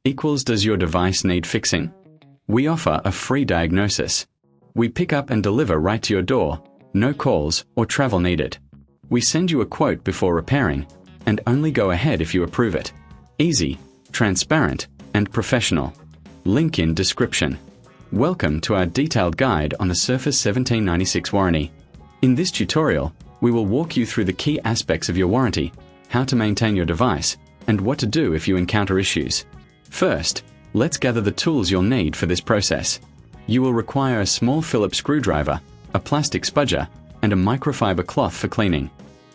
equals does your device need fixing? We offer a free diagnosis. We pick up and deliver right to your door, no calls or travel needed. We send you a quote before repairing, and only go ahead if you approve it. Easy, transparent, and professional. Link in description. Welcome to our detailed guide on the Surface 1796 warranty. In this tutorial, we will walk you through the key aspects of your warranty, how to maintain your device, and what to do if you encounter issues. First, let's gather the tools you'll need for this process. You will require a small Phillips screwdriver, a plastic spudger, and a microfiber cloth for cleaning.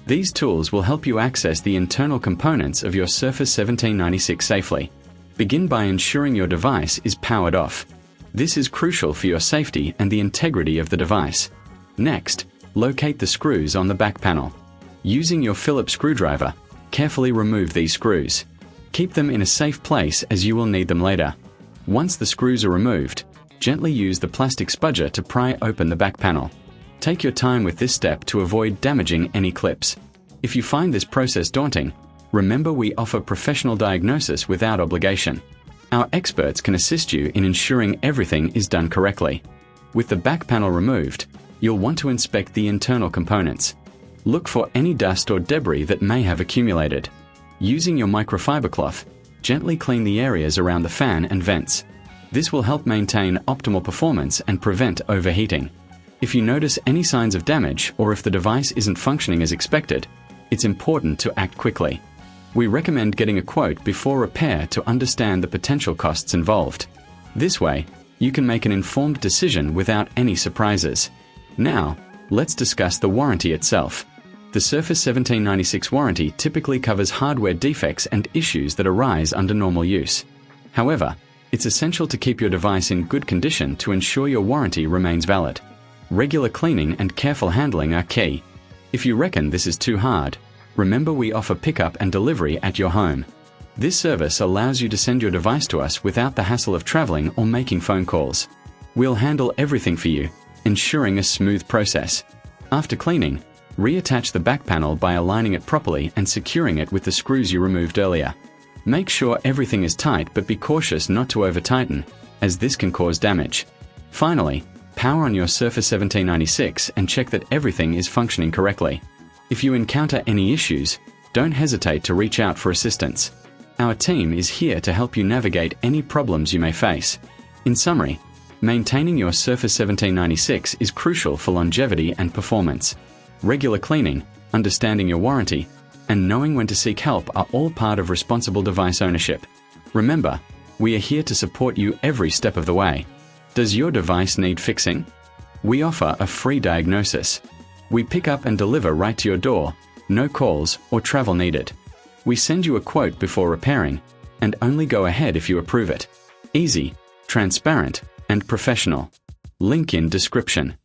These tools will help you access the internal components of your Surface 1796 safely. Begin by ensuring your device is powered off. This is crucial for your safety and the integrity of the device. Next, locate the screws on the back panel. Using your Phillips screwdriver, carefully remove these screws. Keep them in a safe place as you will need them later. Once the screws are removed, gently use the plastic spudger to pry open the back panel. Take your time with this step to avoid damaging any clips. If you find this process daunting, remember we offer professional diagnosis without obligation. Our experts can assist you in ensuring everything is done correctly. With the back panel removed, you'll want to inspect the internal components. Look for any dust or debris that may have accumulated. Using your microfiber cloth, gently clean the areas around the fan and vents. This will help maintain optimal performance and prevent overheating. If you notice any signs of damage or if the device isn't functioning as expected, it's important to act quickly. We recommend getting a quote before repair to understand the potential costs involved. This way, you can make an informed decision without any surprises. Now, let's discuss the warranty itself. The Surface 1796 warranty typically covers hardware defects and issues that arise under normal use. However, it's essential to keep your device in good condition to ensure your warranty remains valid. Regular cleaning and careful handling are key. If you reckon this is too hard, remember we offer pickup and delivery at your home. This service allows you to send your device to us without the hassle of traveling or making phone calls. We'll handle everything for you, ensuring a smooth process. After cleaning, reattach the back panel by aligning it properly and securing it with the screws you removed earlier. Make sure everything is tight, but be cautious not to over-tighten, as this can cause damage. Finally, power on your Surface 1796 and check that everything is functioning correctly. If you encounter any issues, don't hesitate to reach out for assistance. Our team is here to help you navigate any problems you may face. In summary, maintaining your Surface 1796 is crucial for longevity and performance. Regular cleaning, understanding your warranty, and knowing when to seek help are all part of responsible device ownership. Remember, we are here to support you every step of the way. Does your device need fixing? We offer a free diagnosis. We pick up and deliver right to your door, no calls or travel needed. We send you a quote before repairing, and only go ahead if you approve it. Easy, transparent, and professional. Link in description.